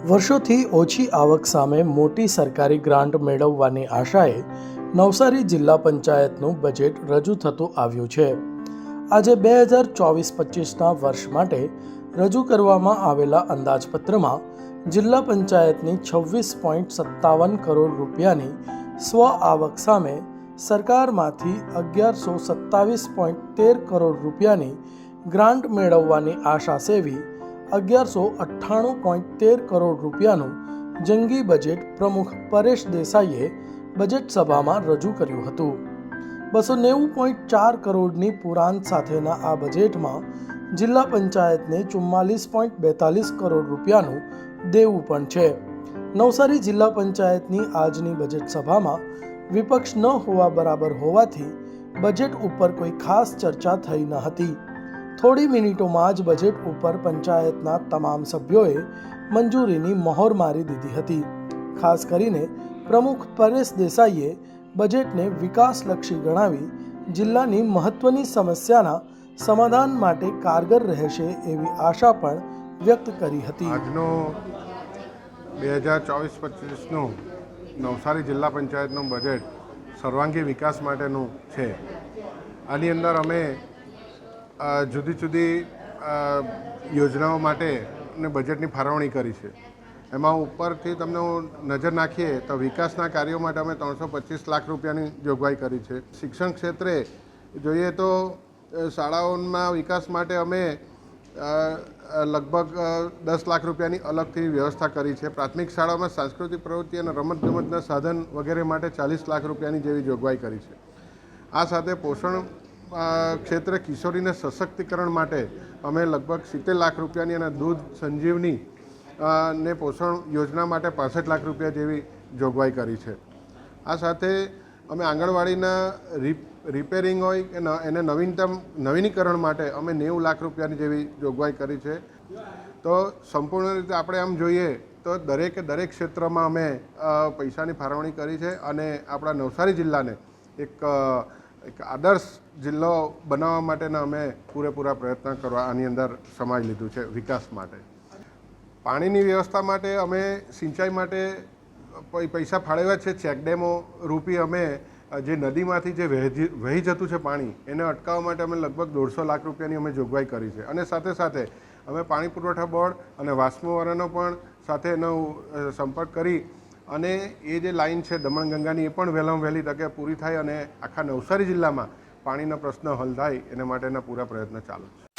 વર્ષોથી ઓછી આવક સામે મોટી સરકારી ગ્રાન્ટ મેળવવાની આશાએ નવસારી જિલ્લા પંચાયતનું બજેટ રજૂ થતું આવ્યું છે। આજે 2024-25ના વર્ષ માટે રજૂ કરવામાં આવેલા અંદાજપત્રમાં જિલ્લા પંચાયતની 26.57 કરોડ રૂપિયાની સ્વ આવક સામે સરકારમાંથી 1127.13 કરોડ રૂપિયાની ગ્રાન્ટ મેળવવાની આશા સેવી 1198.13 કરોડ રૂપિયાનું જંગી બજેટ પ્રમુખ પરેશ દેસાઈએ બજેટ સભામાં રજૂ કર્યું હતું। 290.4 કરોડની પુરાંત સાથેના આ બજેટમાં જિલ્લા પંચાયતને 44.42 કરોડ રૂપિયાનું દેવું પણ છે। નવસારી જિલ્લા પંચાયતની આજની બજેટ સભામાં વિપક્ષ ન હોવા બરાબર હોવાથી બજેટ ઉપર કોઈ ખાસ ચર્ચા થઈ ન હતી। થોડી મિનિટોમાં જ બજેટ ઉપર પંચાયતના તમામ સભ્યોએ મંજૂરીની મહોર મારી દીધી હતી। ખાસ કરીને પ્રમુખ પરેશ દેસાઈએ બજેટને વિકાસલક્ષી ગણાવી જિલ્લાની મહત્વની સમસ્યાના સમાધાન માટે કારગર રહેશે એવી આશા પણ વ્યક્ત કરી હતી। આજનો 2024-25નું નવસારી જિલ્લા પંચાયતનું બજેટ સર્વાંગી વિકાસ માટેનું છે। આની અંદર અમે જુદી જુદી યોજનાઓ માટે બજેટની ફાળવણી કરી છે। એમાં ઉપરથી તમને નજર નાખીએ તો વિકાસના કાર્યો માટે અમે 325 લાખ રૂપિયાની જોગવાઈ કરી છે। શિક્ષણ ક્ષેત્રે જોઈએ તો શાળાઓના વિકાસ માટે અમે લગભગ 10 લાખ રૂપિયાની અલગથી વ્યવસ્થા કરી છે। પ્રાથમિક શાળામાં સાંસ્કૃતિક પ્રવૃત્તિ અને રમતગમતના સાધન વગેરે માટે 40 લાખ રૂપિયાની જેવી જોગવાઈ કરી છે। આ સાથે પોષણ ક્ષેત્રે કિશોરીને સશક્તિકરણ માટે અમે લગભગ 70 લાખ રૂપિયાની અને દૂધ સંજીવની ને પોષણ યોજના માટે 65 લાખ રૂપિયા જેવી જોગવાઈ કરી છે। આ સાથે અમે આંગણવાડીના રિપેરિંગ હોય કે એને નવીનીકરણ માટે અમે 90 લાખ રૂપિયાની જેવી જોગવાઈ કરી છે। તો સંપૂર્ણ રીતે આપણે આમ જોઈએ તો દરેકે દરેક ક્ષેત્રમાં અમે પૈસાની ફાળવણી કરી છે અને આપણા નવસારી જિલ્લાને એક આદર્શ જિલ્લો બનાવવા માટેના અમે પૂરેપૂરા પ્રયત્ન કરવા આની અંદર સમાવી લીધું છે વિકાસ માટે। પાણીની વ્યવસ્થા માટે અમે સિંચાઈ માટે પૈસા ફાળવ્યા છે। ચેકડેમો રૂપી અમે જે નદીમાંથી જે વહી જતું છે પાણી એને અટકાવવા માટે અમે લગભગ 150 લાખ રૂપિયાની અમે જોગવાઈ કરી છે। અને સાથે સાથે અમે પાણી પુરવઠા બોર્ડ અને વાસ્મોવાળાનો પણ સાથે એનો સંપર્ક કરી અને એ જે લાઈન છે દમણગંગાની એ પણ વહેલામાં વહેલી તકે પૂરી થાય અને આખા નવસારી જિલ્લામાં પાણીનો પ્રશ્ન હલ થાય એના માટેના પૂરા પ્રયત્ન ચાલુ છે।